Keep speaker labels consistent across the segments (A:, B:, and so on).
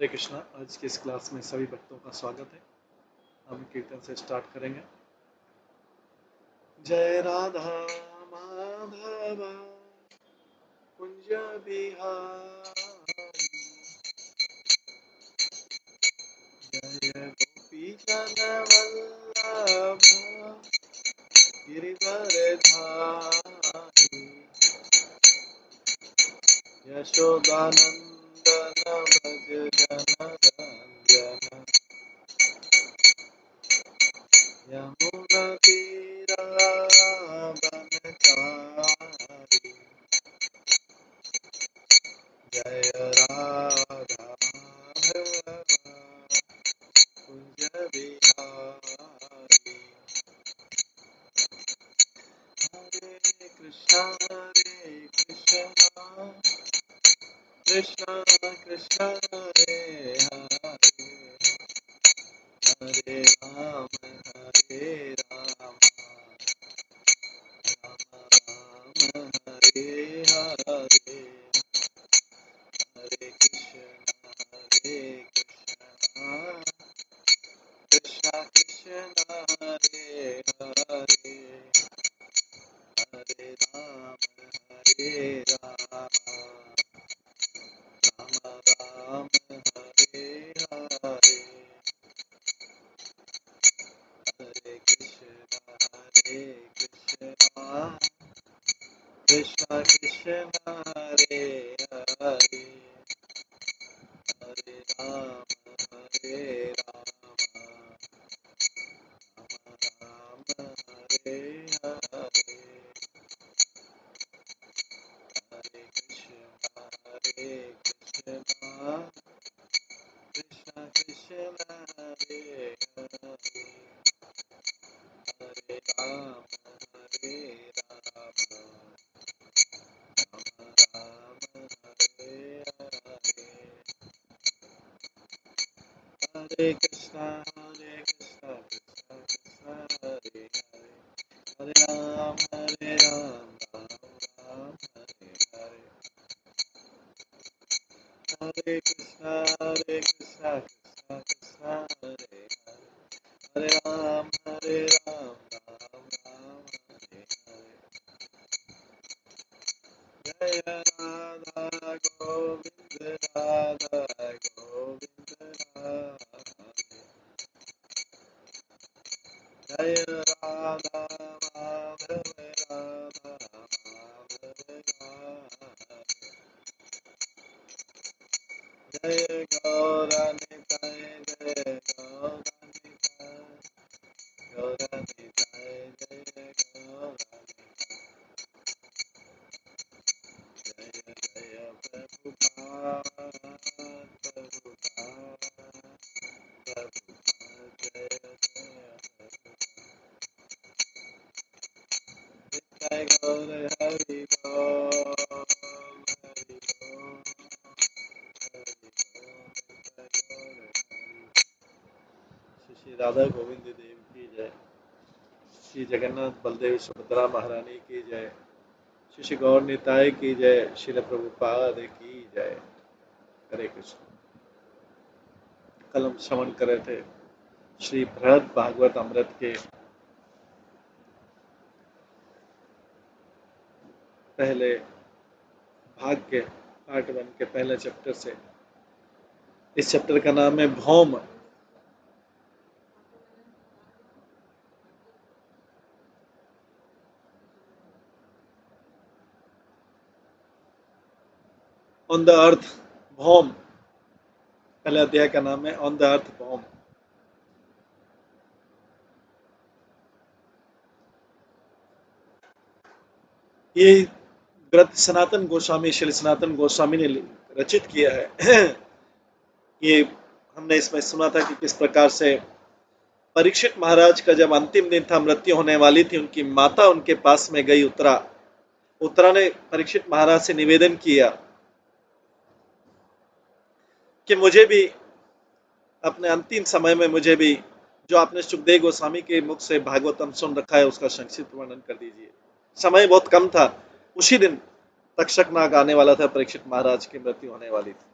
A: हरे कृष्णा। आज की इस क्लास में सभी भक्तों का स्वागत है। हम कीर्तन से स्टार्ट करेंगे। जय राधा माधव कुंज बिहारी, जय गोपी जन वल्लभ गिरिवरधारी, यशोदानंदन भज जन रंजन, यमुना तीरावनचारी, जय राधा माधव कुंज बिहारी। हरे कृष्णा कृष्णा कृष्णा हरे हरे, हरे राम राम राम हरे हरे, हरे कृष्णा कृष्णा कृष्णा हरे हरे, हरे राम राम राम हरे हरे, हरे कृष्णा कृष्णा कृष्णा हरे हरे, हरे राम राम हरे हरे, हरे कृष्णा कृष्णा कृष्णा हरे हरे, हरे राम राम हरे हरे, हरे कृष्णा कृष्णा कृष्णा हरे हरे, हरे राम राम राम हरे हरे, हरे कृष्णा कृष्णा कृष्णा हरे हरे, हरे राम राम राम हरे हरे, जय राधा गोविंद राधे, जय राधा माधव राधे, जय गौरनिताय जय गौरनिताय जय गौरनिताय, जय जय प्रभुपाद जय जय गौर हरि बोल, हरि बोल, श्री राधा गोविंद देव की जय, श्री जगन्नाथ बलदेव सुभद्रा महारानी की जय, श्री गौर निताय की जय, श्री प्रभुपाद की जय। हरे कृष्ण। कल हम श्रवण कर रहे थे श्री बृहद भागवत अमृत के पहले भाग के पार्ट 1 के पहले चैप्टर से। इस चैप्टर का नाम है भौम। ऑन द अर्थ भौम, पहले अध्याय का नाम है ऑन द अर्थ भौम। ये ग्रंथ सनातन गोस्वामी, श्री सनातन गोस्वामी ने रचित किया है। ये हमने इसमें सुना था कि किस प्रकार से परीक्षित महाराज का जब अंतिम दिन था, मृत्यु होने वाली थी, उनकी माता उनके पास में गई। उत्तरा ने परीक्षित महाराज से निवेदन किया कि मुझे भी अपने अंतिम समय में, मुझे भी जो आपने सुखदेव गोस्वामी के मुख से भागवतम सुन रखा है उसका संक्षिप्त वर्णन कर दीजिए। समय बहुत कम था, उसी दिन तक्षक नाग आने वाला था, परीक्षित महाराज की मृत्यु होने वाली थी।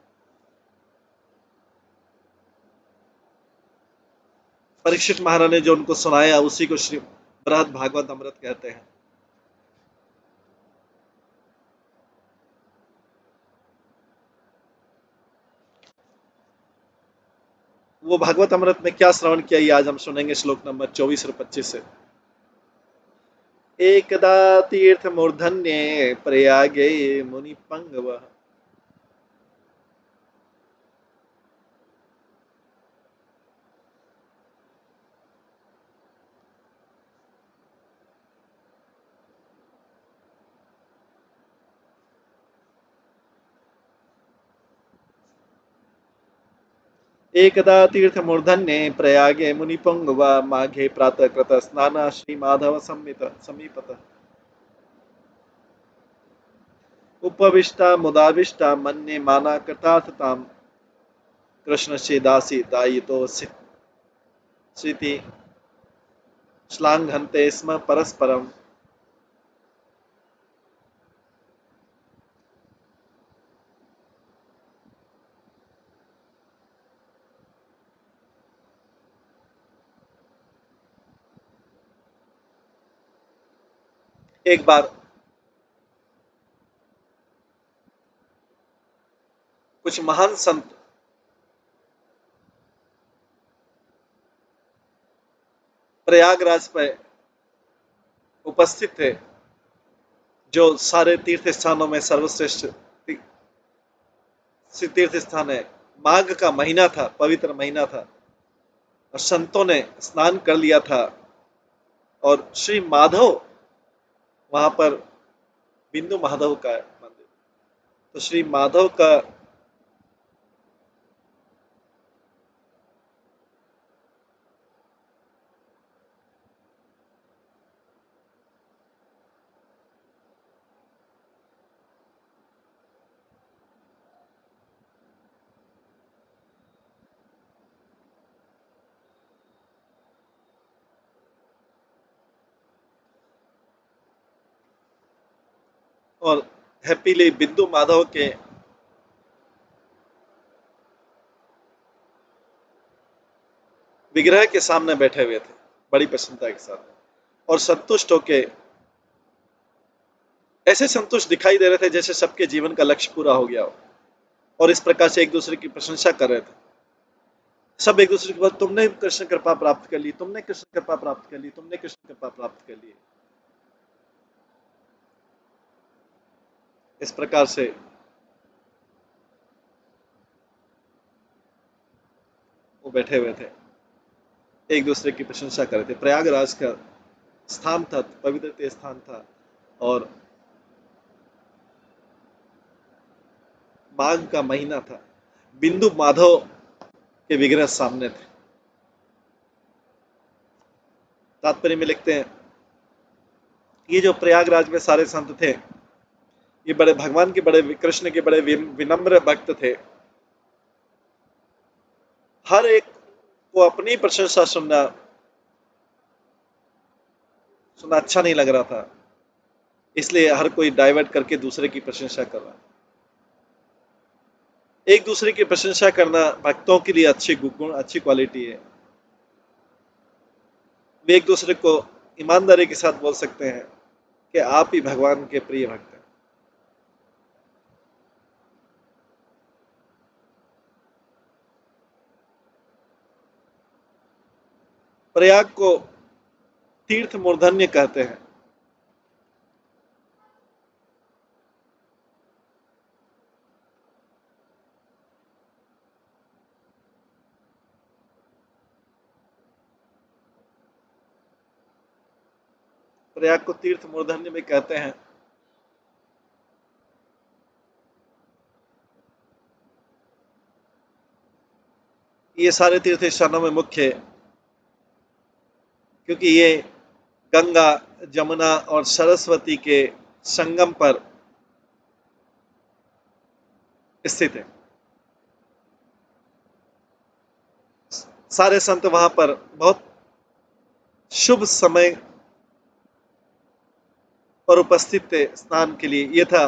A: परीक्षित महाराज ने जो उनको सुनाया उसी को श्री बृहद भागवत अमृत कहते हैं। वो भागवत अमृत में क्या श्रवण किया ये आज हम सुनेंगे, श्लोक नंबर 24 और 25 से। एकदा तीर्थ मूर्धन्ये प्रयागे मुनि पंगव। एकदा तीर्थ मूर्धन्ये प्रयागे मुनि पंगव माघे प्रातः कृत स्नान श्री माधव समीपत उपविष्टा मुदाविष्टा मन्ये माना कृतार्थताम कृष्ण से दासी दायितो स्थिति श्लाघन्ते स्म परस्परम। एक बार कुछ महान संत प्रयागराज पर उपस्थित थे, जो सारे तीर्थ स्थानों में सर्वश्रेष्ठ तीर्थ स्थान है। माघ का महीना था, पवित्र महीना था, और संतों ने स्नान कर लिया था, और श्री माधव वहां पर बिंदु माधव का मंदिर, तो श्री माधव का और हैप्पीली बिंदु माधव के विग्रह के सामने बैठे हुए थे बड़ी प्रसन्नता के साथ, और संतुष्ट होके ऐसे संतुष्ट दिखाई दे रहे थे जैसे सबके जीवन का लक्ष्य पूरा हो गया हो, और इस प्रकार से एक दूसरे की प्रशंसा कर रहे थे। सब एक दूसरे के बाद तुमने कृष्ण कृपा प्राप्त कर ली, तुमने कृष्ण कृपा प्राप्त कर ली, तुमने कृष्ण कृपा प्राप्त कर ली। इस प्रकार से वो बैठे हुए थे, एक दूसरे की प्रशंसा कर रहे थे। प्रयागराज का स्थान था, पवित्र स्थान था, और माघ का महीना था, बिंदु माधव के विग्रह सामने थे। तात्पर्य में लिखते हैं, ये जो प्रयागराज में सारे संत थे, ये बड़े भगवान के, बड़े कृष्ण के बड़े विनम्र भक्त थे। हर एक को अपनी प्रशंसा सुनना सुनना अच्छा नहीं लग रहा था, इसलिए हर कोई डाइवर्ट करके दूसरे की प्रशंसा कर रहा। एक दूसरे की प्रशंसा करना भक्तों के लिए अच्छी गुण, अच्छी क्वालिटी है। वे एक दूसरे को ईमानदारी के साथ बोल सकते हैं कि आप ही भगवान के प्रिय भक्त हैं। प्रयाग को तीर्थ मूर्धन्य कहते हैं। प्रयाग को तीर्थ मूर्धन्य में कहते हैं। ये सारे तीर्थ स्थानों में मुख्य है, क्योंकि ये गंगा, जमुना और सरस्वती के संगम पर स्थित है। सारे संत वहां पर बहुत शुभ समय पर उपस्थित थे स्नान के लिए। यह था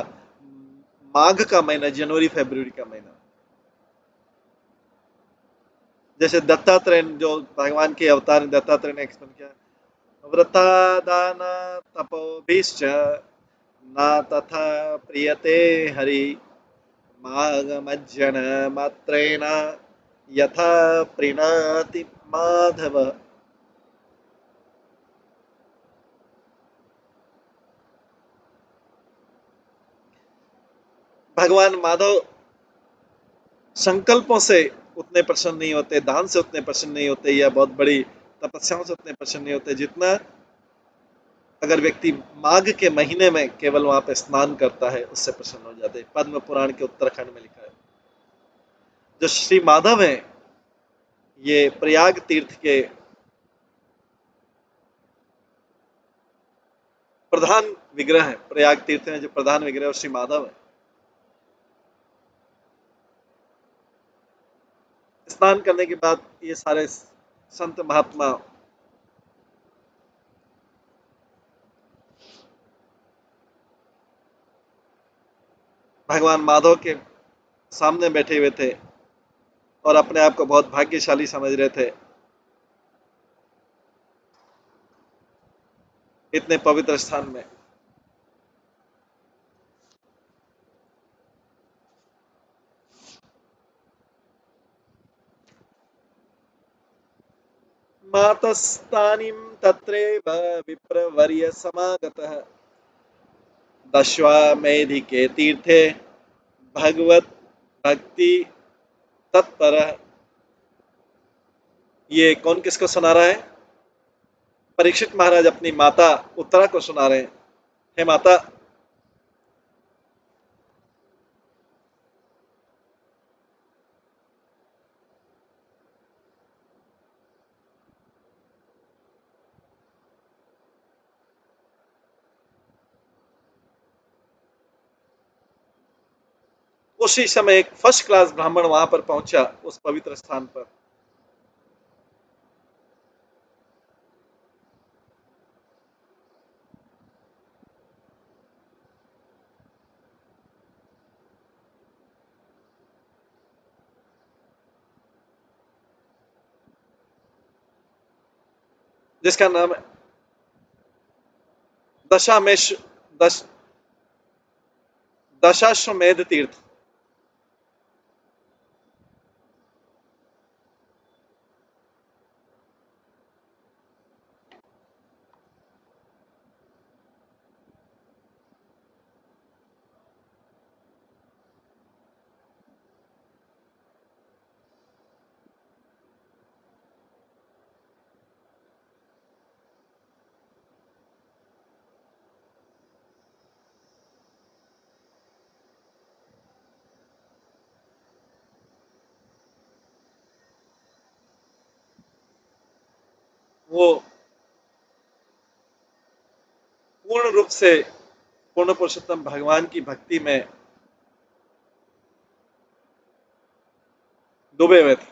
A: माघ का महीना, जनवरी फरवरी का महीना, जैसे दत्तात्रेय जो भगवान के अवतार दत्तात्रेय ने एक्सप्लेन किया, व्रता दान तपोभिश्च न तथा प्रियते हरि मागमज्जन मात्रेण यथा प्रीणाति माधव। भगवान माधव संकल्पों से उतने प्रसन्न नहीं होते, दान से उतने प्रसन्न नहीं होते, या बहुत बड़ी तपस्याओं से उतने प्रसन्न नहीं होते, जितना अगर व्यक्ति माघ के महीने में केवल वहां पे स्नान करता है उससे प्रसन्न हो जाते हैं। पद्म पुराण के उत्तराखंड में लिखा है। जो श्री माधव है ये प्रयाग तीर्थ के प्रधान विग्रह है। प्रयाग तीर्थ में जो प्रधान विग्रह है श्री माधव है। स्नान करने के बाद ये सारे संत महात्मा भगवान माधव के सामने बैठे हुए थे और अपने आप को बहुत भाग्यशाली समझ रहे थे इतने पवित्र स्थान में। मातस्तानीं तत्रैव विप्रवर्य समागतः दश्वामेधिके तीर्थे भगवत भक्ति तत्पर। ये कौन किसको सुना रहा है? परीक्षित महाराज अपनी माता उत्तरा को सुना रहे हैं। हे माता, उसी समय एक फर्स्ट क्लास ब्राह्मण वहां पर पहुंचा उस पवित्र स्थान पर। जिसका नाम है दशामेश दश दशाश्वमेध तीर्थ। वो पूर्ण रूप से पूर्ण पुरुषोत्तम भगवान की भक्ति में डूबे हुए थे।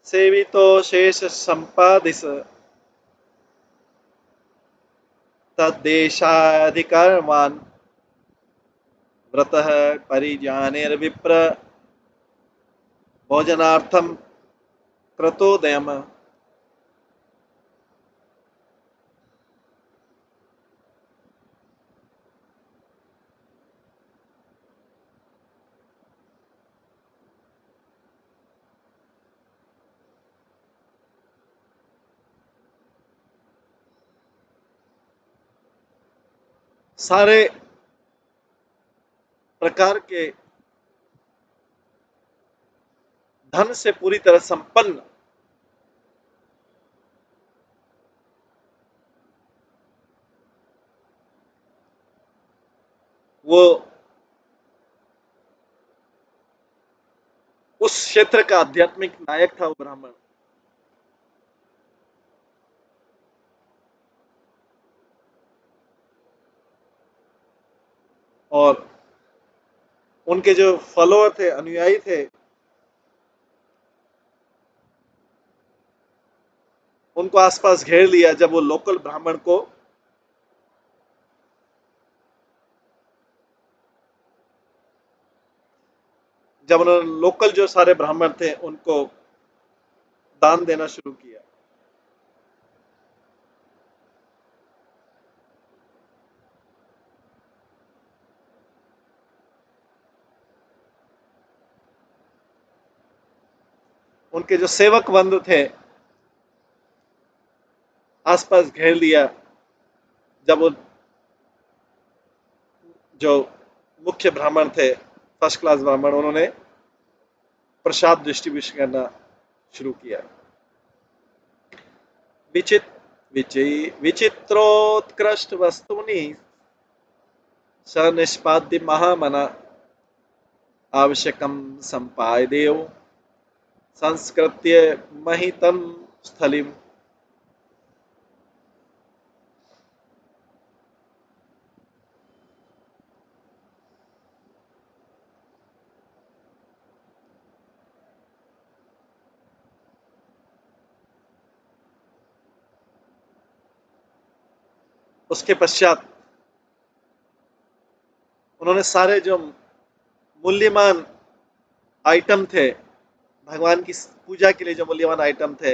A: सेवितो शेष संपादिस तद्देशाधिकारवान् व्रतः परिजानेर्विप्र भोजनार्थम क्रतोदयम। सारे प्रकार के धन से पूरी तरह संपन्न वो उस क्षेत्र का आध्यात्मिक नायक था वो ब्राह्मण। और उनके जो फॉलोअर थे, अनुयायी थे, उनको आसपास घेर लिया जब वो लोकल ब्राह्मण को जब उन्होंने लोकल जो सारे ब्राह्मण थे उनको दान देना शुरू किया। उनके जो सेवक बंधु थे आसपास घेर लिया। जब वो जो मुख्य ब्राह्मण थे, फर्स्ट क्लास ब्राह्मण, उन्होंने प्रसाद डिस्ट्रीब्यूशन करना शुरू किया। विचित विचित्रोत्कृष्ट वस्तुनि स निष्पाद्य महामना आवश्यकम संपादेव संस्कृत्य महितम स्थलिम। उसके पश्चात उन्होंने सारे जो मूल्यवान आइटम थे, भगवान की पूजा के लिए जो मूल्यवान आइटम थे,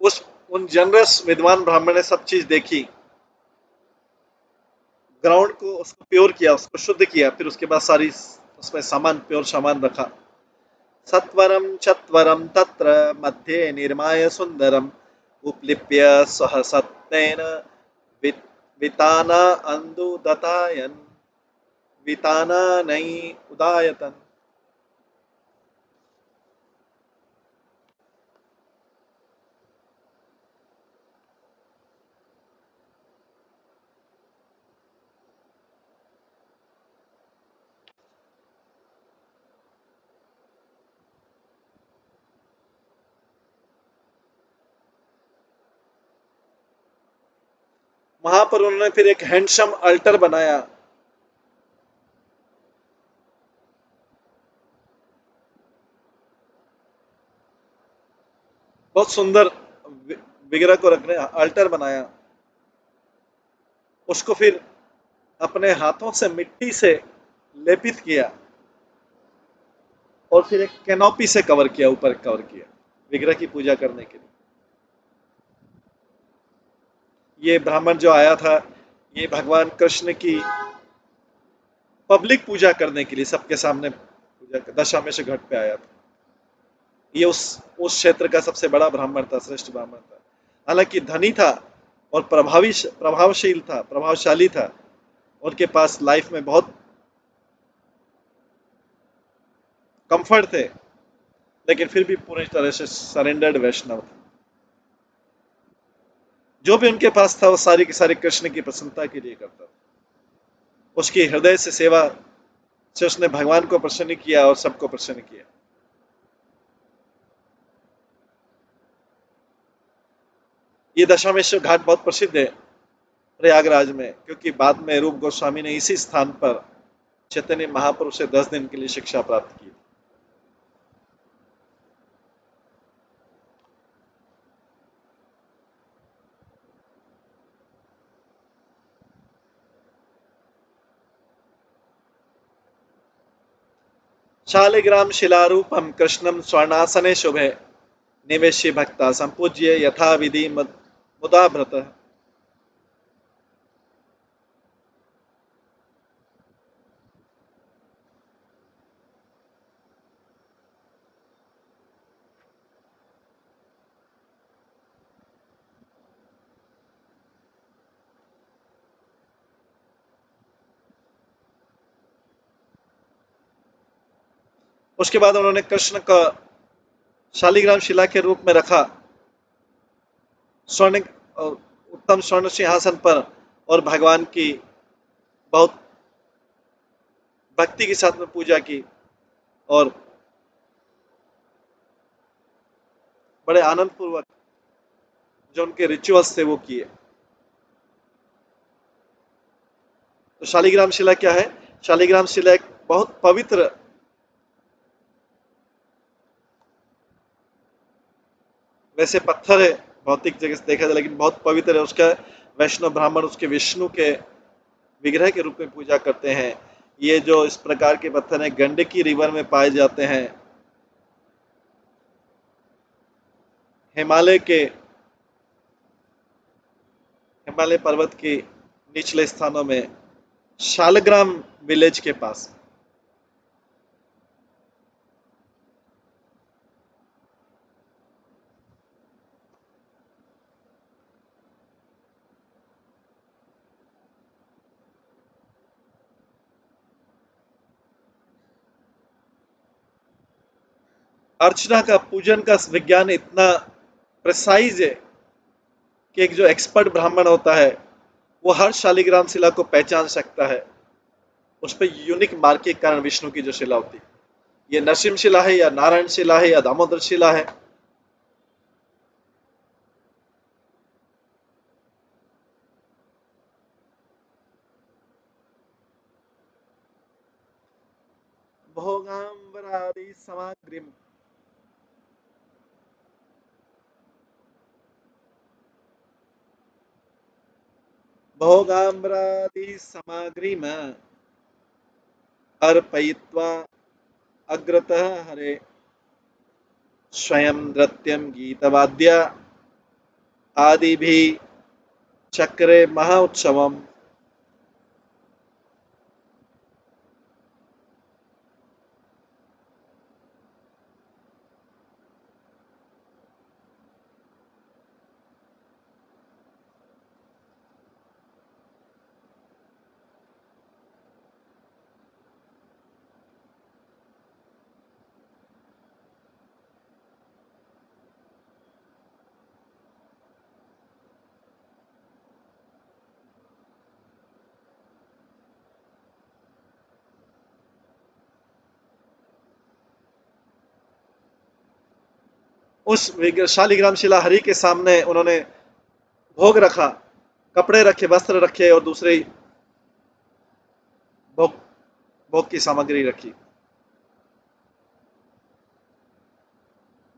A: उस उन जनरस विद्वान ब्राह्मण ने सब चीज देखी, ग्राउंड को उसको प्योर किया, उसको शुद्ध किया, फिर उसके बाद सारी उसमें सामान, प्योर सामान रखा। सत्वरम चत्वरम तत्र मध्ये निर्माय सुंदरम उपलिप्य सह सत्तेन विताना अंदुदतायन विताना नई उदायतन। वहां पर उन्होंने फिर एक हैंडसम अल्टर बनाया। बहुत सुंदर विग्रह को रखने अल्टर बनाया। उसको फिर अपने हाथों से मिट्टी से लेपित किया और फिर एक कैनोपी से कवर किया, ऊपर कवर किया विग्रह की पूजा करने के लिए। ये ब्राह्मण जो आया था, ये भगवान कृष्ण की पब्लिक पूजा करने के लिए सबके सामने पूजा, दशामेश घाट पे आया था। ये उस क्षेत्र का सबसे बड़ा ब्राह्मण था, श्रेष्ठ ब्राह्मण था। हालांकि धनी था और प्रभावशील था, प्रभावशाली था। उनके पास लाइफ में बहुत कंफर्ट थे, लेकिन फिर भी पूरी तरह से सरेंडर्ड वैष्णव थे। जो भी उनके पास था वो सारी की सारी कृष्ण की प्रसन्नता के लिए करता था। उसकी हृदय से सेवा से उसने भगवान को प्रसन्न किया और सबको प्रसन्न किया। ये दशामेश्वर घाट बहुत प्रसिद्ध है प्रयागराज में, क्योंकि बाद में रूप गोस्वामी ने इसी स्थान पर चैतन्य महाप्रभु से 10 दिन के लिए शिक्षा प्राप्त की। शालिग्राम शिलारूपम कृष्णम स्वर्णासने शुभे निवेश्य भक्ता संपूज्य यथा विधि मुदाभ्रत। उसके बाद उन्होंने कृष्ण का शालिग्राम शिला के रूप में रखा, स्वर्ण उत्तम स्वर्ण सिंहासन पर, और भगवान की बहुत भक्ति के साथ में पूजा की और बड़े आनंद पूर्वक जो उनके रिचुअल्स थे वो किए। तो शालिग्राम शिला क्या है? शालिग्राम शिला एक बहुत पवित्र वैसे पत्थर है भौतिक जगह से देखा जाए, लेकिन बहुत पवित्र है। उसका वैष्णव ब्राह्मण उसके विष्णु के विग्रह के रूप में पूजा करते हैं। ये जो इस प्रकार के पत्थर हैं, गंडकी रिवर में पाए जाते हैं। हिमालय के हिमालय पर्वत के निचले स्थानों में, शालग्राम विलेज के पास। अर्चना का, पूजन का विज्ञान इतना प्रिसाइज है कि एक जो एक्सपर्ट ब्राह्मण होता है वो हर शालिग्राम शिला को पहचान सकता है। उस पर यूनिक मार्क के कारण विष्णु की जो शिला होती है, ये नरसिंह शिला है या नारायण शिला है या दामोदर शिला है। भोगाम्बरादि सामग्री, भोगाम्बरादि सामग्री में अर्पयित्वा अग्रतः हरे स्वयं नृत्यं गीतवाद्य आदि भी चक्रे महोत्सवम। उस शालिग्राम शिला हरि के सामने उन्होंने भोग रखा, कपड़े रखे, वस्त्र रखे और दूसरे भोग भोग की सामग्री रखी।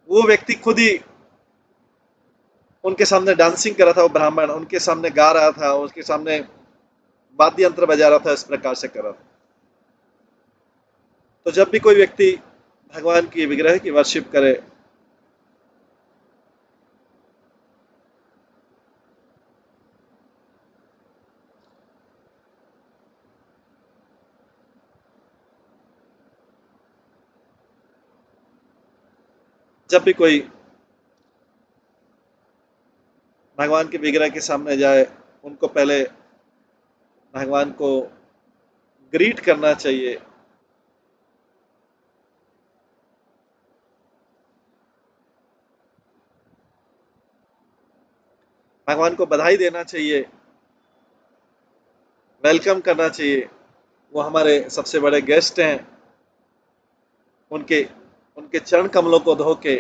A: वो व्यक्ति खुद ही उनके सामने डांसिंग कर रहा था, वो ब्राह्मण उनके सामने गा रहा था, उसके सामने वाद्य यंत्र बजा रहा था, इस प्रकार से कर रहा था। तो जब भी कोई व्यक्ति भगवान की विग्रह की वर्शिप करे, जब भी कोई भगवान के विग्रह के सामने जाए, उनको पहले भगवान को ग्रीट करना चाहिए, भगवान को बधाई देना चाहिए, वेलकम करना चाहिए। वो हमारे सबसे बड़े गेस्ट हैं। उनके उनके चरण कमलों को धो के,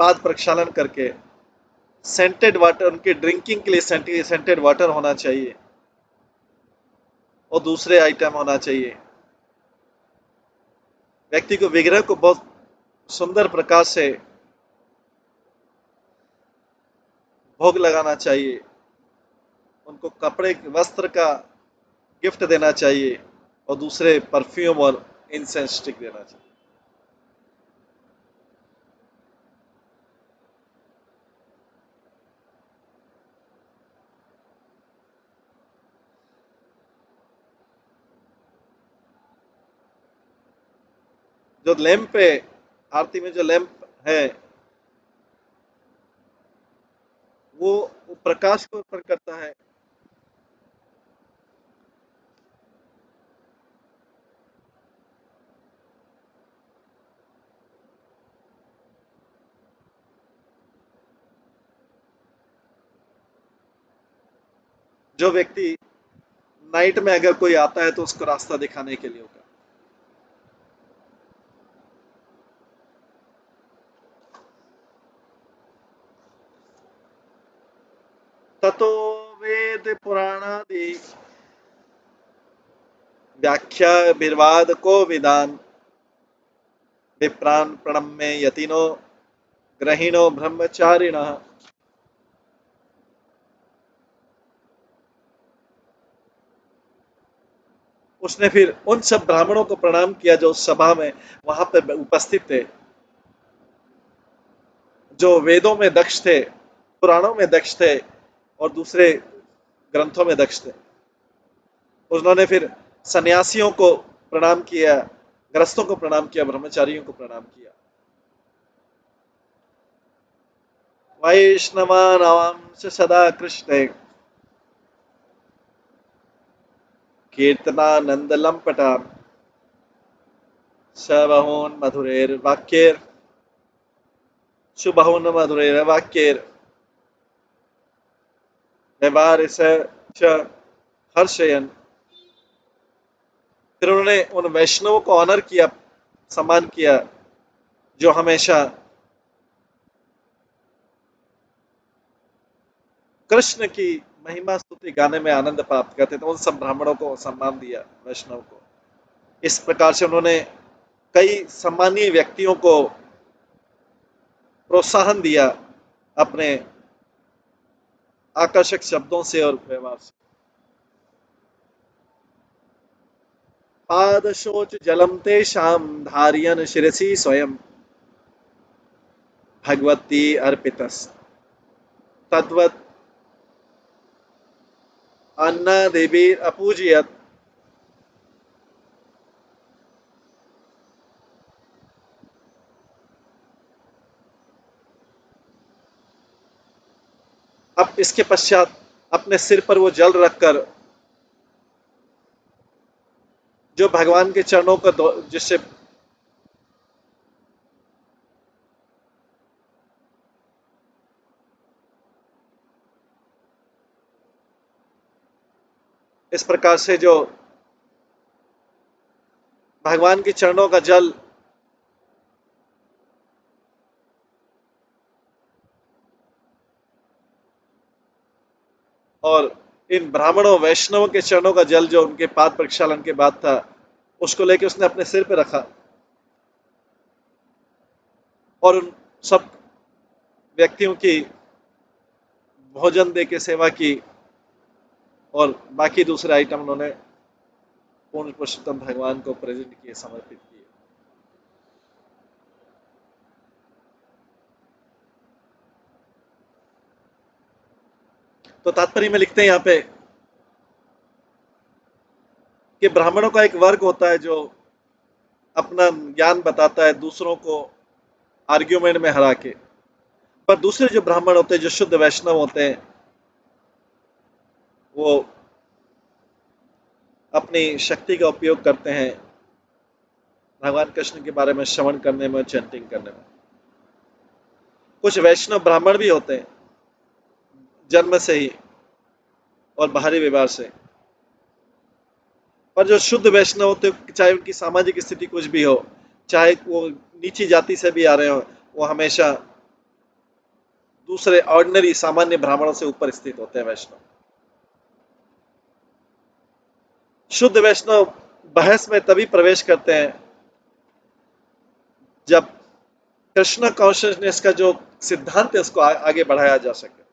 A: पाद प्रक्षालन करके, सेंटेड वाटर, उनके ड्रिंकिंग के लिए सेंटेड वाटर होना चाहिए और दूसरे आइटम होना चाहिए। व्यक्ति को विग्रह को बहुत सुंदर प्रकार से भोग लगाना चाहिए, उनको कपड़े वस्त्र का गिफ्ट देना चाहिए और दूसरे परफ्यूम और इंसेंस स्टिक देना चाहिए। जो लैंप है, आरती में जो लैंप है, वो प्रकाश को उत्पन्न करता है। जो व्यक्ति नाइट में अगर कोई आता है तो उसको रास्ता दिखाने के लिए होगा। ततो वेद पुराणादि व्याख्या निर्वाद को विदान विप्रान प्रणम्य यतिनो ग्रहिणो ब्रह्मचारिण। उसने फिर उन सब ब्राह्मणों को प्रणाम किया जो उस सभा में वहां पर उपस्थित थे, जो वेदों में दक्ष थे, पुराणों में दक्ष थे और दूसरे ग्रंथों में दक्ष थे। उन्होंने फिर सन्यासियों को प्रणाम किया, गृहस्थों को प्रणाम किया, ब्रह्मचारियों को प्रणाम किया। वैष्णवानांश सदा कृष्ण कीर्तनानंद लंपटा सबहून मधुरेर वाक्येर शुभहून मधुरेर वाक्येर व्यवहार च हर्षयन। फिर उन्होंने उन वैष्णवों को ऑनर किया, सम्मान किया, जो हमेशा कृष्ण की महिमा स्तुति गाने में आनंद प्राप्त करते थे। उन सब ब्राह्मणों को सम्मान दिया, वैष्णव को। इस प्रकार से उन्होंने कई सम्मानीय व्यक्तियों को प्रोत्साहन दिया अपने आकर्षक शब्दों से और व्यवहार से। पाद शोच जलम तेषाम धारियन शिरसि स्वयं भगवती अर्पितस तद्वत् अन्ना देवी अपूजयत। अब इसके पश्चात अपने सिर पर वो जल रखकर जो भगवान के चरणों का जिससे इस प्रकार से जो भगवान के चरणों का जल और इन ब्राह्मणों वैष्णवों के चरणों का जल जो उनके पाद प्रक्षालन के बाद था, उसको लेकर उसने अपने सिर पे रखा और उन सब व्यक्तियों की भोजन दे के सेवा की और बाकी दूसरे आइटम उन्होंने पूर्ण पुरुषोत्तम भगवान को प्रेजेंट किए, समर्पित किए। तो तात्पर्य में लिखते हैं यहाँ पे कि ब्राह्मणों का एक वर्ग होता है जो अपना ज्ञान बताता है दूसरों को आर्ग्यूमेंट में हरा के, पर दूसरे जो ब्राह्मण होते हैं, जो शुद्ध वैष्णव होते हैं, वो अपनी शक्ति का उपयोग करते हैं भगवान कृष्ण के बारे में श्रवण करने में, चैंटिंग करने में। कुछ वैष्णव ब्राह्मण भी होते हैं जन्म से ही और बाहरी व्यवहार से, पर जो शुद्ध वैष्णव होते हैं, चाहे उनकी सामाजिक स्थिति कुछ भी हो, चाहे वो नीची जाति से भी आ रहे हो, वो हमेशा दूसरे ऑर्डिनरी सामान्य ब्राह्मणों से ऊपर स्थित होते हैं वैष्णव। शुद्ध वैष्णव बहस में तभी प्रवेश करते हैं जब कृष्ण कॉन्शियसनेस का जो सिद्धांत है उसको आगे बढ़ाया जा सके।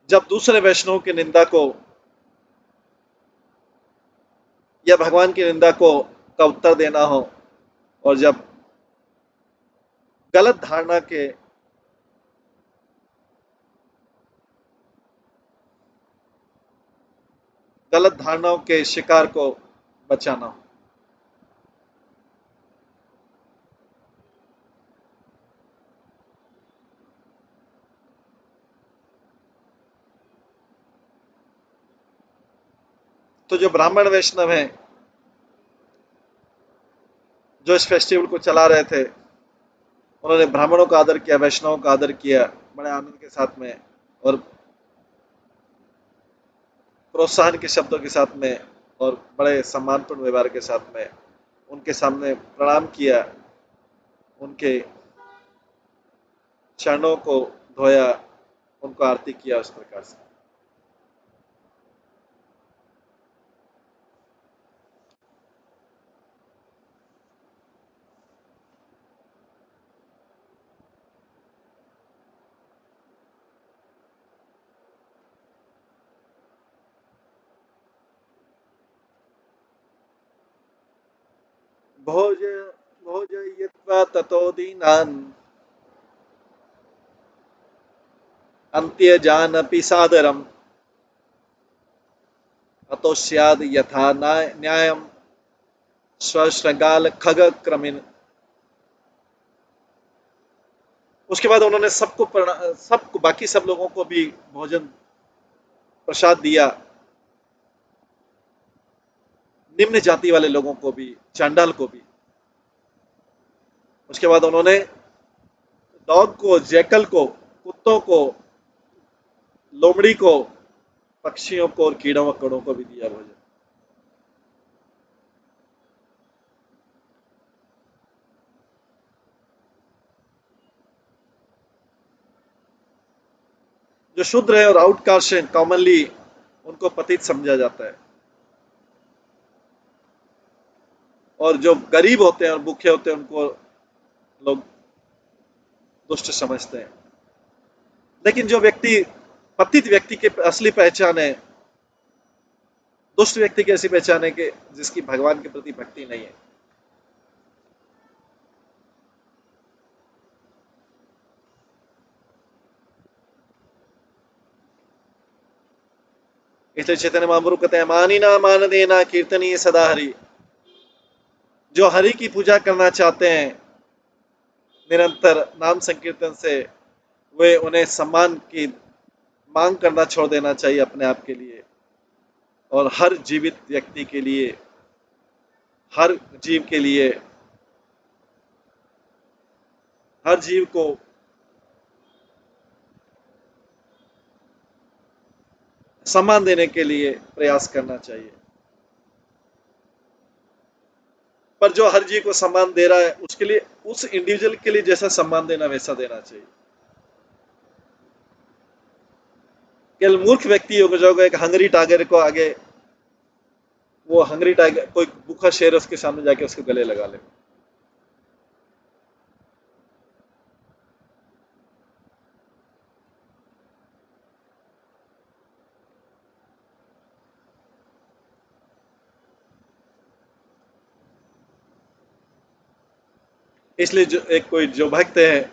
A: जब दूसरे वैष्णव की निंदा को या भगवान की निंदा को का उत्तर देना हो, और जब गलत धारणा के गलत धारणाओं के शिकार को बचाना हो। तो जो ब्राह्मण वैष्णव हैं जो इस फेस्टिवल को चला रहे थे, उन्होंने ब्राह्मणों का आदर किया, वैष्णवों का आदर किया बड़े आनंद के साथ में और प्रोत्साहन के शब्दों के साथ में और बड़े सम्मानपूर्ण व्यवहार के साथ में उनके सामने प्रणाम किया, उनके चरणों को धोया, उनको आरती किया उस प्रकार। से। भोज भोजयित्वा ततो दीनान् अन्त्यजानपि सादरम् अतो स्याद् यथा न्यायम् स्वशृगाल खग क्रमिन। उसके बाद उन्होंने सबको बाकी सब लोगों को भी भोजन प्रसाद दिया, निम्न जाति वाले लोगों को भी, चांडाल को भी। उसके बाद उन्होंने डॉग को, जैकल को, कुत्तों को, लोमड़ी को, पक्षियों को और कीड़ों मकोड़ों को भी दिया भोजन। जो शूद्र है और आउटकास्ट है, कॉमनली उनको पतित समझा जाता है, और जो गरीब होते हैं और भूखे होते हैं उनको लोग दुष्ट समझते हैं। लेकिन जो व्यक्ति, पतित व्यक्ति की असली पहचान है, दुष्ट व्यक्ति की ऐसी पहचान है कि जिसकी भगवान के प्रति भक्ति नहीं है। इसलिए चैतन्य महाप्रभु कहते हैं, मानी ना मान देना कीर्तनीय सदा हरि। जो हरि की पूजा करना चाहते हैं निरंतर नाम संकीर्तन से, वे उन्हें सम्मान की मांग करना छोड़ देना चाहिए अपने आप के लिए, और हर जीवित व्यक्ति के लिए, हर जीव के लिए, हर जीव को सम्मान देने के लिए प्रयास करना चाहिए। पर जो हर जीव को सम्मान दे रहा है, उसके लिए, उस इंडिविजुअल के लिए जैसा सम्मान देना वैसा देना चाहिए। केवल मूर्ख व्यक्ति होगा जो एक हंगरी टाइगर को आगे, वो हंगरी टाइगर, कोई भूखा शेर उसके सामने जाके उसके गले लगा ले। इसलिए जो एक कोई जो भक्त है,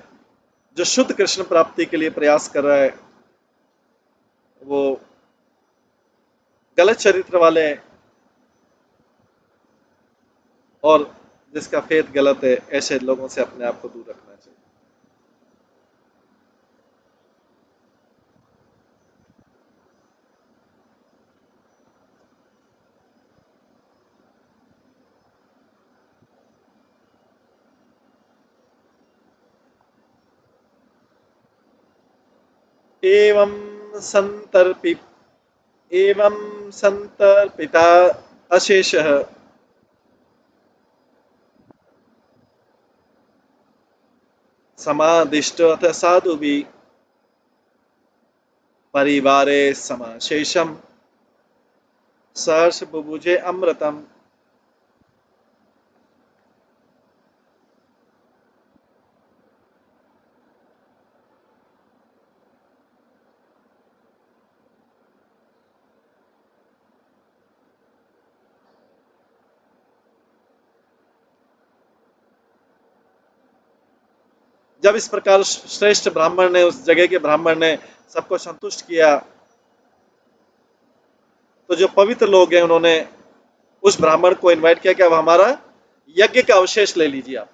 A: जो शुद्ध कृष्ण प्राप्ति के लिए प्रयास कर रहा है, वो गलत चरित्र वाले हैं, और जिसका फेथ गलत है, ऐसे लोगों से अपने आप को दूर रखना चाहिए। एवं संतर्पि एवं संतर्पिता अशेषः समादिष्ट अथ साधुभिः परिवारे समाशेषम सहर्ष बुभुजे अमृतम। जब इस प्रकार श्रेष्ठ ब्राह्मण ने, उस जगह के ब्राह्मण ने सबको संतुष्ट किया, तो जो पवित्र लोग हैं उन्होंने उस ब्राह्मण को इनवाइट किया कि अब हमारा यज्ञ का अवशेष ले लीजिए। आप,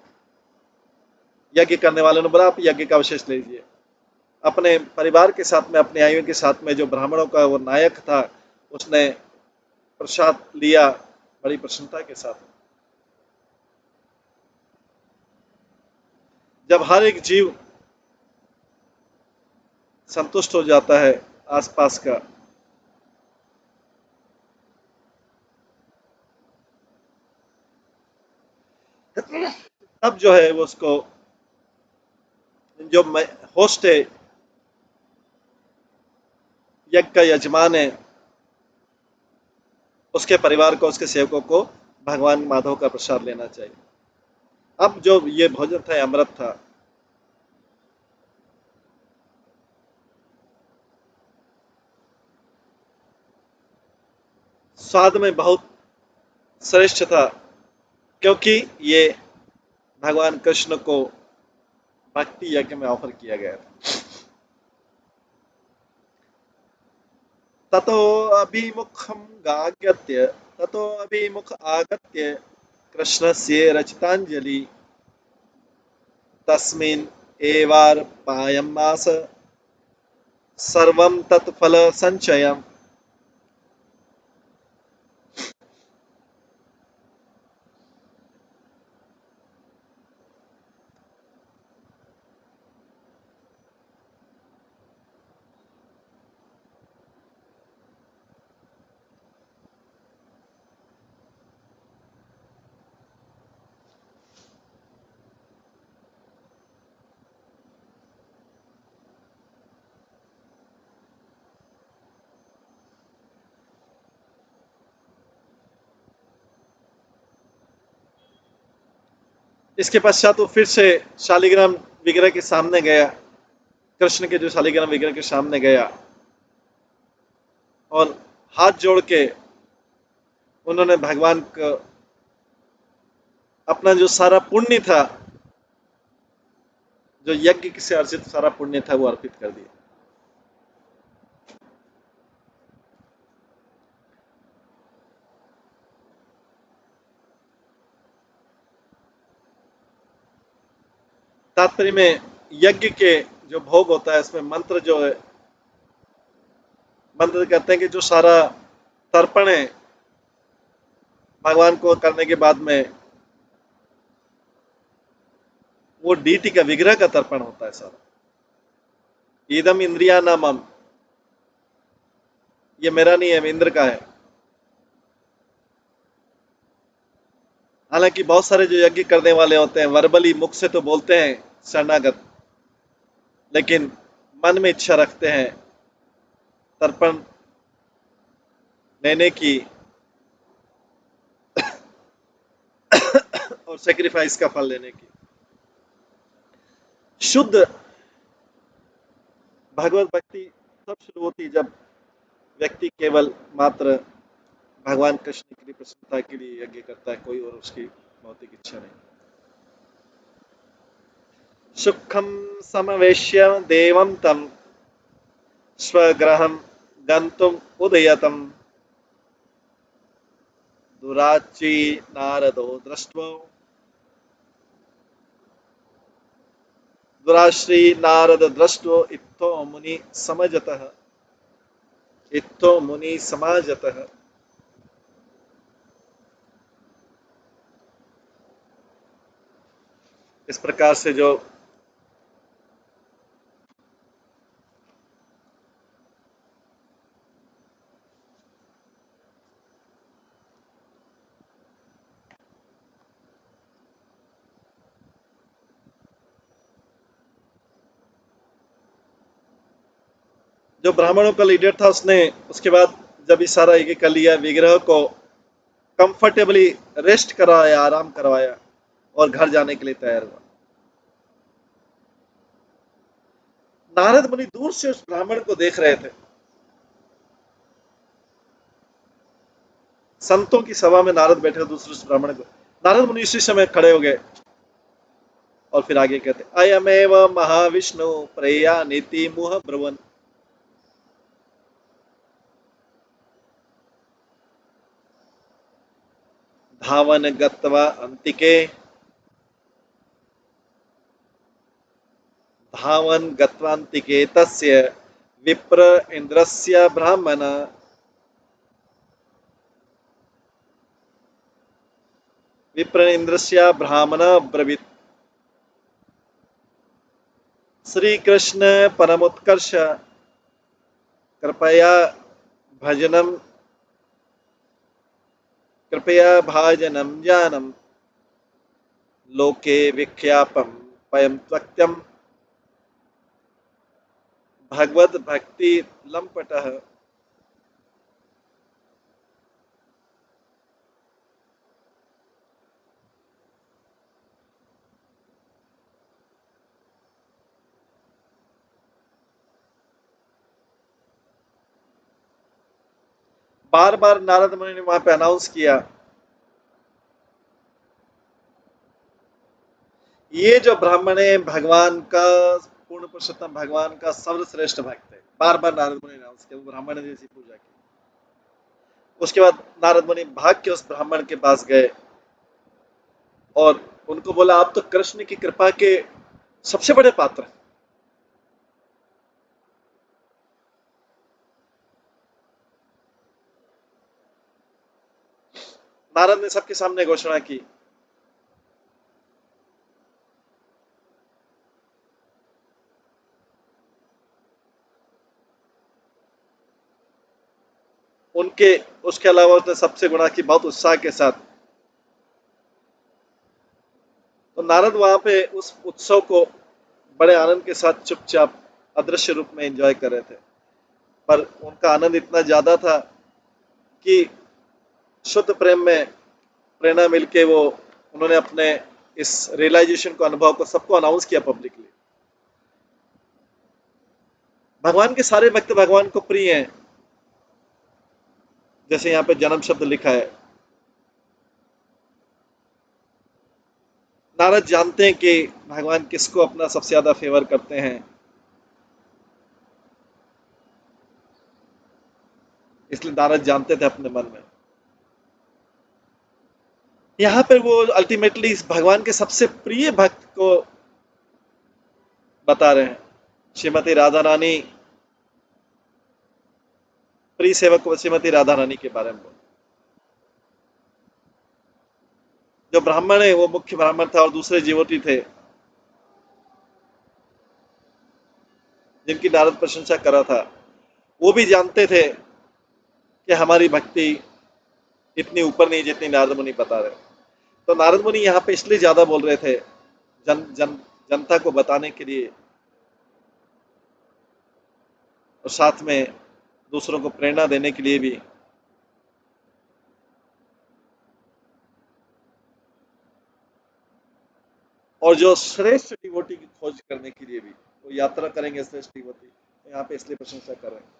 A: यज्ञ करने वाले ने बोला, आप यज्ञ का अवशेष ले लीजिए। अपने परिवार के साथ में, अपने आयु के साथ में, जो ब्राह्मणों का वो नायक था, उसने प्रसाद लिया बड़ी प्रसन्नता के साथ। जब हर एक जीव संतुष्ट हो जाता है आसपास का, तब जो है वो उसको, जो होस्ट है, यज्ञ का यजमान है, उसके परिवार को, उसके सेवकों को भगवान माधव का प्रसाद लेना चाहिए। अब जो ये भोजन था, अमृत था। स्वाद में बहुत श्रेष्ठ था, क्योंकि ये भगवान कृष्ण को भक्ति यज्ञ में ऑफर किया गया था। ततो अभिमुखम गागत्य ततो अभिमुख आगत्य कृष्णस्य रचितांजलि तस्मिन् एवार्पायमास सर्वं तत्फल संचयम्। इसके पश्चात वो फिर से शालिग्राम विग्रह के सामने गया, कृष्ण के जो शालिग्राम विग्रह के सामने गया और हाथ जोड़ के उन्होंने भगवान को अपना जो सारा पुण्य था, जो यज्ञ से अर्जित सारा पुण्य था, वो अर्पित कर दिया। तात्पर्य में यज्ञ के जो भोग होता है उसमें मंत्र जो है, मंत्र कहते हैं कि जो सारा तर्पण है भगवान को करने के बाद में वो डीटी का विग्रह का तर्पण होता है सारा। ईदम इंद्रिया नामम, ये मेरा नहीं है, इंद्र का है। हालांकि बहुत सारे जो यज्ञ करने वाले होते हैं वर्बली मुख से तो बोलते हैं शरणागत, लेकिन मन में इच्छा रखते हैं तर्पण लेने की और सेक्रीफाइस का फल लेने की। शुद्ध भगवत भक्ति तब शुरू होती है जब व्यक्ति केवल मात्र भगवान कृष्ण की प्रसन्नता के लिए यज्ञ करता है, कोई और उसकी भौतिक इच्छा नहीं। सुखम समवेश्य देवम तम स्वग्रहम गंतुम उदयतम दुराची नारदो दृष्टो दुराश्री नारद दृष्टो इत्थो मुनि समाजतः। इस प्रकार से जो जो ब्राह्मणों का लीडर था उसने उसके बाद जब इशारा ये कर लिया, विग्रह को कंफर्टेबली रेस्ट कराया, आराम करवाया और घर जाने के लिए तैयार हुआ। नारद मुनि दूर से उस ब्राह्मण को देख रहे थे। संतों की सभा में नारद बैठे दूसरे उस ब्राह्मण को, नारद मुनि इसी समय खड़े हो गए और फिर आगे कहते अयमेव महाविष्णु प्रेया नीति मुह ब्रुवन। धावन गत्वा अंतिके धावन गत्वांतिके तस्य विप्र इंद्रस्य ब्राह्मण विप्र इंद्रस्य ब्राह्मण ब्रवीत श्री कृष्ण परमोत्कर्ष कृपया भजनम कृपया भाजनम जानम लोके विख्यापम पयम त्वक्त्यम भगवत भक्ति लंपटः। बार बार नारद मुनि ने वहां पे अनाउंस किया ये जो ब्राह्मण है भगवान का, पूर्ण पुरुषोत्तम भगवान का सर्वश्रेष्ठ भक्त है। बार बार नारद मुनि ने उसके वो ब्राह्मण ने जैसी पूजा की। उसके बाद नारद मुनि भाग के उस ब्राह्मण के पास गए और उनको बोला, आप तो कृष्ण की कृपा के सबसे बड़े पात्र हैं। नारद ने सबके सामने घोषणा की। उनके उसके अलावा उसने सबसे गुणा की बहुत उत्साह के साथ। तो नारद वहां पे उस उत्सव को बड़े आनंद के साथ चुपचाप अदृश्य रूप में एंजॉय कर रहे थे। पर उनका आनंद इतना ज्यादा था कि शुद्ध प्रेम में प्रेरणा मिलके वो उन्होंने अपने इस रियलाइजेशन को, अनुभव को सबको अनाउंस किया पब्लिकली। भगवान के सारे भक्त भगवान को प्रिय हैं। जैसे यहाँ पे जन्म शब्द लिखा है। नारद जानते हैं कि भगवान किसको अपना सबसे ज्यादा फेवर करते हैं, इसलिए नारद जानते थे अपने मन में। यहाँ पर वो अल्टीमेटली इस भगवान के सबसे प्रिय भक्त को बता रहे हैं। श्रीमती राधा रानी, प्रिय सेवक श्रीमती राधा रानी के बारे में बोल। जो ब्राह्मण है वो मुख्य ब्राह्मण था और दूसरे जीवोटी थे जिनकी नारद प्रशंसा कर रहा था। वो भी जानते थे कि हमारी भक्ति इतनी ऊपर नहीं जितनी नारद मुनि बता रहे। तो नारद मुनि यहाँ पे इसलिए ज्यादा बोल रहे थे, जनता को बताने के लिए और साथ में दूसरों को प्रेरणा देने के लिए भी। और जो श्रेष्ठ डिवोटी की खोज करने के लिए भी वो यात्रा करेंगे श्रेष्ठ डिवोटी, तो यहाँ पे इसलिए प्रशंसा कर रहे हैं।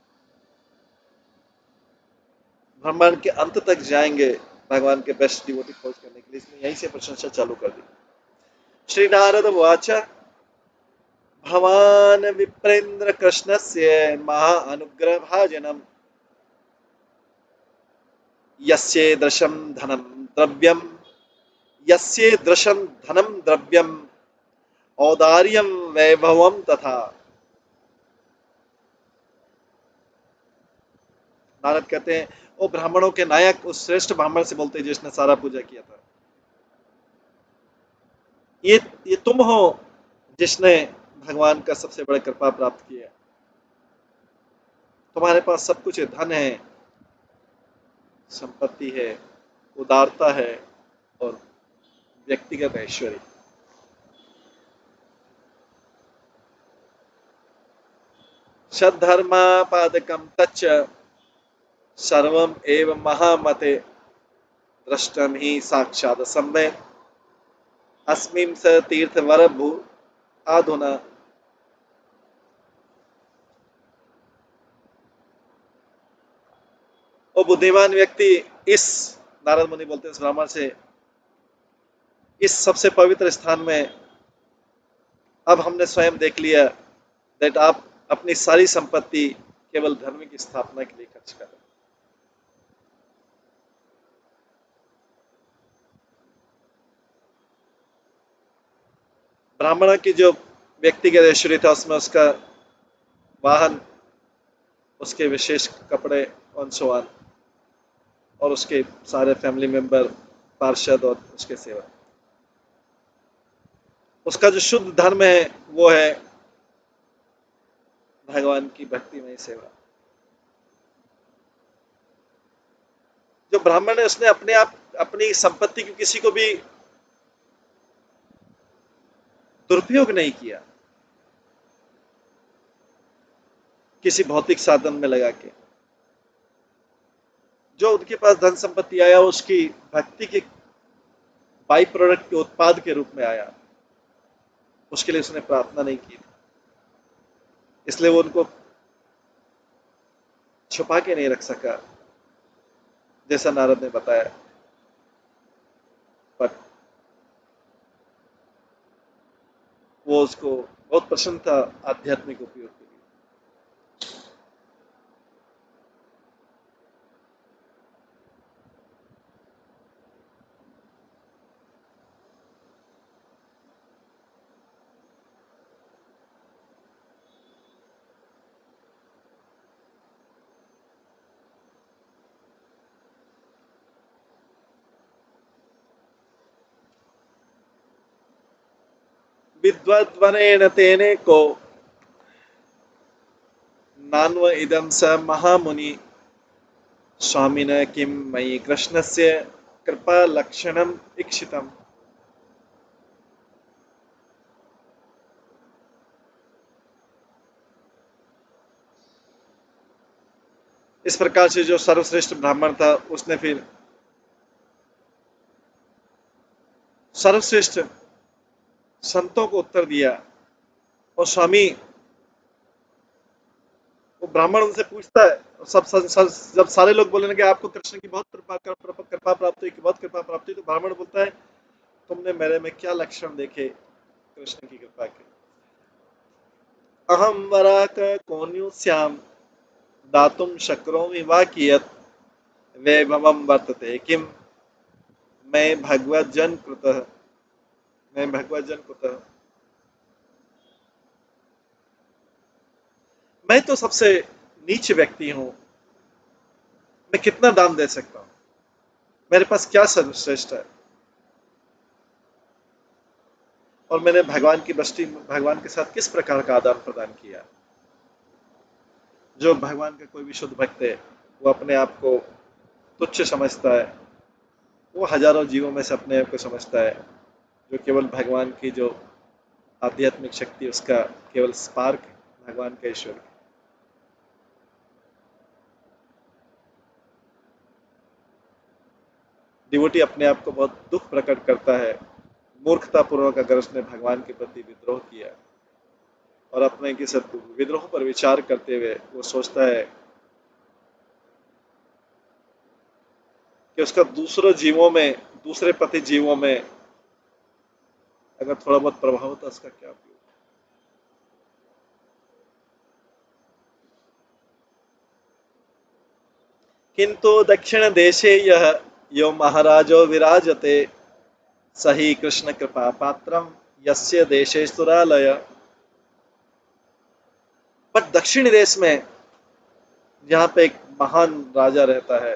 A: ब्रह्मांड के अंत तक जाएंगे भगवान के बेस्ट डिवोटी खोज करने के लिए, इसलिए यहीं से प्रशंसा चालू कर दी। श्री नारद वाच, भवान विप्रेन्द्र कृष्णस्य महा अनुग्रह भाजनम, यस्येदृशं धनं द्रव्यम, यस्येदृशं धनं द्रव्यम औदार्यम वैभवम तथा। नारद कहते हैं, वो ब्राह्मणों के नायक उस श्रेष्ठ ब्राह्मण से बोलते हैं जिसने सारा पूजा किया था, ये तुम हो जिसने भगवान का सबसे बड़ा कृपा प्राप्त किया। तुम्हारे पास सब कुछ है, धन है, संपत्ति है, उदारता है और व्यक्तिगत ऐश्वर्य। सद्धर्मा पादकम तच्च सर्वम एव महामते दृष्टम ही साक्षात सम्य अस्मिं स तीर्थवर भू आधुना। वो बुद्धिमान व्यक्ति इस, नारद मुनि बोलते हैं इस ब्राह्मण से, इस सबसे पवित्र स्थान में अब हमने स्वयं देख लिया दैट आप अपनी सारी संपत्ति केवल धर्म की स्थापना के लिए खर्च कर रहे हैं। ब्राह्मण की जो व्यक्तिगत ऐश्वर्य था उसमें उसका वाहन, उसके विशेष कपड़े, वंशवान और उसके सारे फैमिली मेंबर, पार्षद और उसके सेवक। उसका जो शुद्ध धर्म है वो है भगवान की भक्तिमय सेवा। जो ब्राह्मण है उसने अपने आप अपनी संपत्ति की किसी को भी दुरुपयोग नहीं किया, किसी भौतिक साधन में लगा के। जो उनके पास धन संपत्ति आया उसकी भक्ति के बाई प्रोडक्ट के उत्पाद के रूप में आया, उसके लिए उसने प्रार्थना नहीं की थी, इसलिए वो उनको छुपा के नहीं रख सका जैसा नारद ने बताया। पर वो उसको बहुत पसंद था आध्यात्मिक उपयोग के लिए। विद्वद्वरेण तेने को नान्व इदं स महामुनि स्वामिन किं मयि कृष्णस्य कृपालक्षणम् ईक्षितम्। इस प्रकार से जो सर्वश्रेष्ठ ब्राह्मण था उसने फिर सर्वश्रेष्ठ संतों को उत्तर दिया। और स्वामी, वो ब्राह्मण उनसे पूछता है, जब सारे लोग बोले ना कि आपको कृष्ण की बहुत कृपा प्राप्त हुई, बहुत कृपा प्राप्त हुई, तो ब्राह्मण बोलता है, तुमने मेरे में क्या लक्षण देखे कृष्ण की कृपा के? अहम वराक कोन्यु श्याम दातुम शक्रोमि वा कियत् वैभवम वर्तते किम मैं भगवत जन कृतः मैं भगवत जन कृतः। मैं तो सबसे नीच व्यक्ति हूँ, मैं कितना दान दे सकता हूँ? मेरे पास क्या सर्वश्रेष्ठ है? और मैंने भगवान की बस्ती भगवान के साथ किस प्रकार का आदान प्रदान किया? जो भगवान का कोई भी शुद्ध भक्त है, वो अपने आप को तुच्छ समझता है। वो हजारों जीवों में से अपने आप को समझता है, जो केवल भगवान की जो आध्यात्मिक शक्ति, उसका केवल स्पार्क है, भगवान का ईश्वर। डिवोटी अपने आप को बहुत दुख प्रकट करता है मूर्खतापूर्वक अगर उसने भगवान के प्रति विद्रोह किया। और अपने किस विद्रोह पर विचार करते हुए वो सोचता है कि उसका दूसरे पति जीवों में अगर थोड़ा बहुत प्रभाव होता, उसका क्या उपयोग? किंतु दक्षिण देशे यह यो महाराजो विराजते सही कृष्ण कृपा पात्रम यस्य देशे सुरालय। बट दक्षिण देश में, जहाँ पे एक महान राजा रहता है,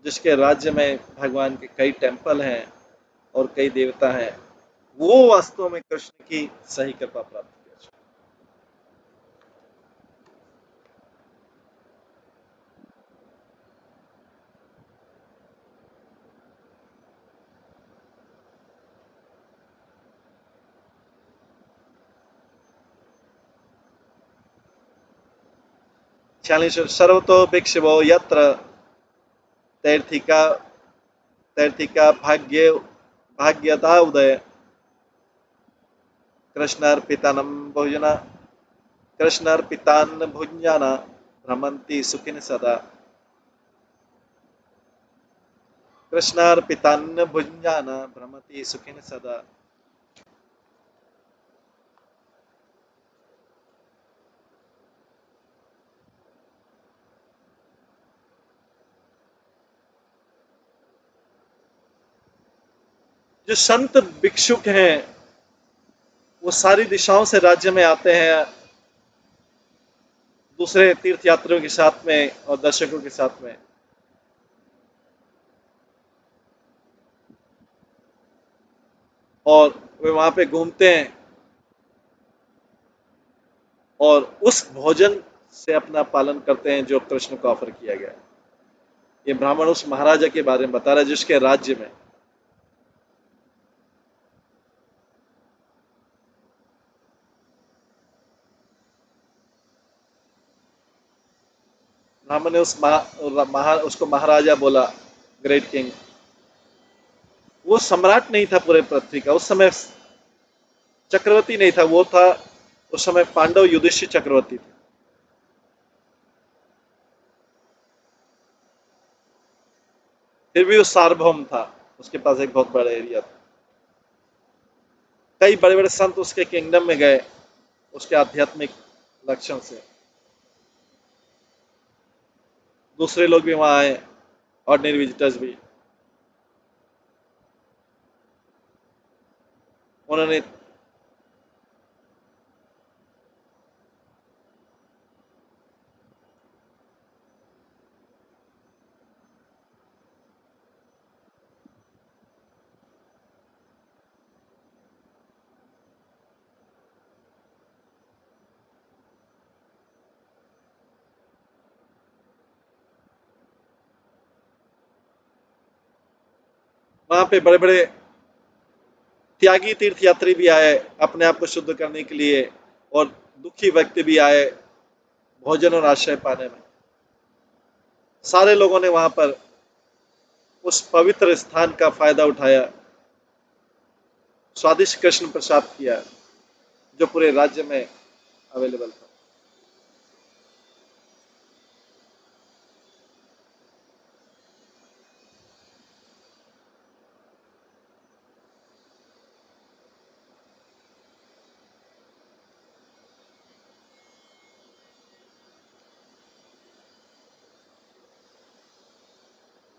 A: जिसके राज्य में भगवान के कई टेम्पल हैं और कई देवता हैं, वो वास्तव में कृष्ण की सही कृपा प्राप्त किया। 46 सर्वतो भिक्षवो यत्र तैर्थिका तैर्थिका भाग्यता उदय कृष्णार्पितानं भोजना कृष्णार्पितान् भुञ्जाना भ्रमन्ति सुखिन सदा। कृष्णार्पितान् भुञ्जाना भ्रमति सुखिन सदा। जो संत भिक्षुक हैं, वो सारी दिशाओं से राज्य में आते हैं, दूसरे तीर्थ यात्रियों के साथ में और दर्शकों के साथ में। और वे वहां पे घूमते हैं और उस भोजन से अपना पालन करते हैं जो कृष्ण को ऑफर किया गया है। ये ब्राह्मण उस महाराजा के बारे में बता रहा है जिसके राज्य में ब्राह्मण ने उसको महाराजा बोला, ग्रेट किंग। वो सम्राट नहीं था पूरे पृथ्वी का उस समय, चक्रवर्ती नहीं था वो था। उस समय पांडव युधिष्ठिर चक्रवर्ती थे। फिर भी वो सार्वभौम था, उसके पास एक बहुत बड़ा एरिया था। कई बड़े बड़े संत उसके किंगडम में गए उसके आध्यात्मिक लक्षण से। दूसरे लोग भी वहां आए, ऑर्डिनरी विजिटर्स भी। उन्होंने वहां पे बड़े बड़े त्यागी तीर्थ यात्री भी आए अपने आप को शुद्ध करने के लिए, और दुखी व्यक्ति भी आए भोजन और आश्रय पाने में। सारे लोगों ने वहां पर उस पवित्र स्थान का फायदा उठाया, स्वादिष्ट कृष्ण प्रसाद किया जो पूरे राज्य में अवेलेबल था।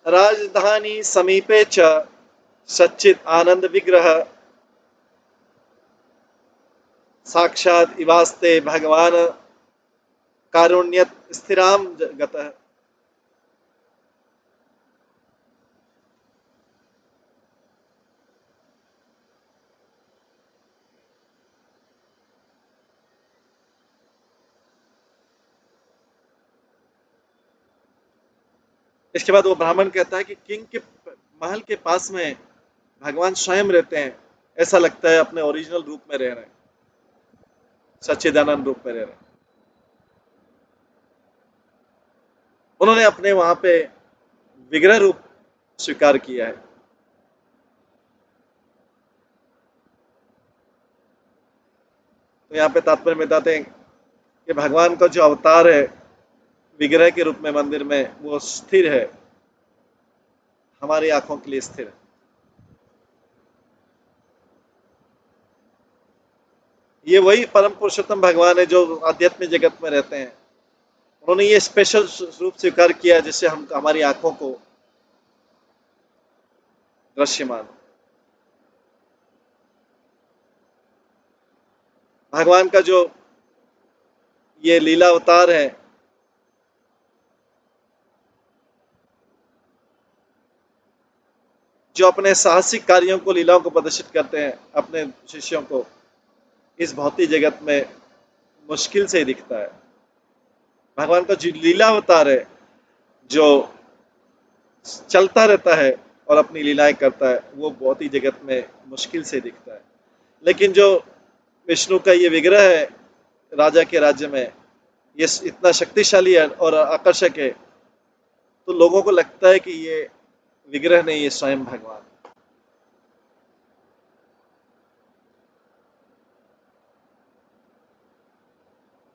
A: राजधानी समीपे च सच्चित् आनंद विग्रह साक्षात इवास्ते भगवान कारुण्यत स्थिराम गतः। इसके बाद वो ब्राह्मण कहता है कि किंग के महल के पास में भगवान स्वयं रहते हैं, ऐसा लगता है अपने ओरिजिनल रूप में रह रहे हैं, सच्चिदानंद रूप में रह रहे हैं। उन्होंने अपने वहां पे विग्रह रूप स्वीकार किया है। तो यहाँ पे तात्पर्य बताते हैं कि भगवान का जो अवतार है विग्रह के रूप में मंदिर में, वो स्थिर है, हमारी आंखों के लिए स्थिर है। ये वही परम पुरुषोत्तम भगवान है जो आध्यात्मिक जगत में रहते हैं। उन्होंने ये स्पेशल रूप स्वीकार किया जिससे हम हमारी आंखों को दृश्यमान। भगवान का जो ये लीला अवतार है, जो अपने साहसिक कार्यों को, लीलाओं को प्रदर्शित करते हैं अपने शिष्यों को, इस भौतिक जगत में मुश्किल से ही दिखता है। भगवान का जो लीला अवतार है, जो चलता रहता है और अपनी लीलाएं करता है, वो भौतिक जगत में मुश्किल से दिखता है। लेकिन जो विष्णु का ये विग्रह है राजा के राज्य में, ये इतना शक्तिशाली है और आकर्षक है, तो लोगों को लगता है कि ये विग्रह नहीं, ये स्वयं भगवान।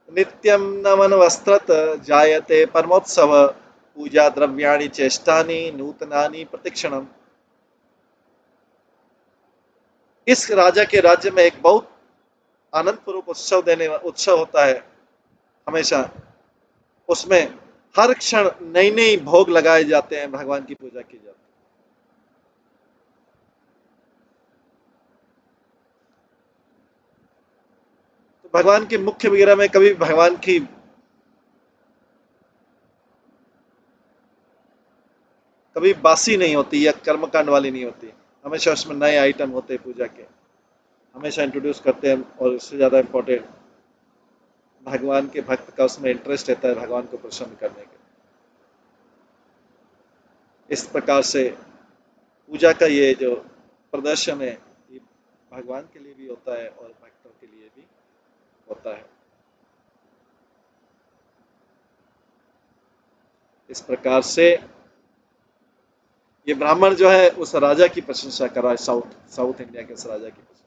A: नित्यम नमन वस्त्रत जायते परमोत्सव पूजा द्रव्याणि चेष्टानि नूतनानि प्रतिक्षणम। इस राजा के राज्य में एक बहुत आनंद पूर्वक उत्सव होता है हमेशा। उसमें हर क्षण नई नई भोग लगाए जाते हैं, भगवान की पूजा की जाती है। तो भगवान के मुख्य विग्रह में कभी भगवान की कभी बासी नहीं होती या कर्मकांड वाली नहीं होती। हमेशा उसमें नए आइटम होते हैं पूजा के, हमेशा इंट्रोड्यूस करते हैं। और इससे ज्यादा इम्पोर्टेंट, भगवान के भक्त का उसमें इंटरेस्ट रहता है भगवान को प्रसन्न करने के। इस प्रकार से पूजा का ये जो प्रदर्शन है, ये भगवान के लिए भी होता है और भक्तों के लिए भी होता है। इस प्रकार से ये ब्राह्मण जो है उस राजा की प्रशंसा कर रहा है, साउथ साउथ इंडिया के उस राजा की प्रशंसा।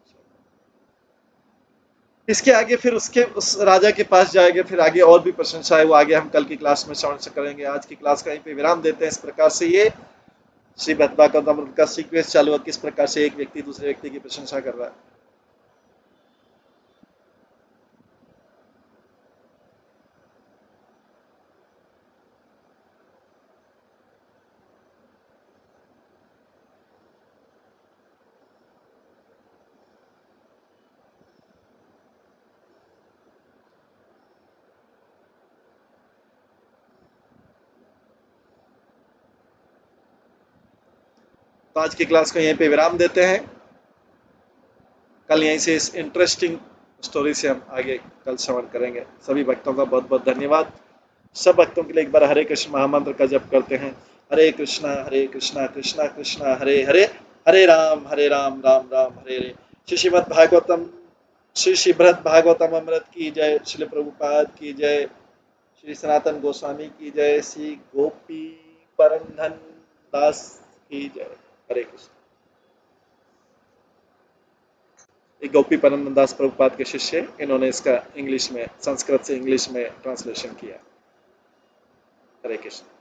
A: इसके आगे फिर उसके उस राजा के पास जाएंगे, फिर आगे और भी प्रशंसा है, वो आगे हम कल की क्लास में श्रवण से करेंगे। आज की क्लास का यहीं पे विराम देते हैं। इस प्रकार से ये श्री भक्तभागवत का सीक्वेंस चालू है, किस प्रकार से एक व्यक्ति दूसरे व्यक्ति की प्रशंसा कर रहा है। तो आज की क्लास को यहीं पे विराम देते हैं। कल यहीं से इस इंटरेस्टिंग स्टोरी से हम आगे कल श्रवण करेंगे। सभी भक्तों का बहुत बहुत धन्यवाद। सब भक्तों के लिए एक बार हरे कृष्ण महामंत्र का जप करते हैं। हरे कृष्णा कृष्णा कृष्णा हरे हरे, हरे राम राम राम हरे हरे। श्री श्रीमद् भागवतम, श्री श्रीमद् भागवतम अमृत की जय, श्री प्रभुपाद की जय, श्री सनातन गोस्वामी की जय, श्री गोपी परंधन दास की जय। हरे कृष्ण। ये गोपी परंधन दास प्रभुपाद के शिष्य, इन्होंने इसका इंग्लिश में, संस्कृत से इंग्लिश में ट्रांसलेशन किया। हरे कृष्ण।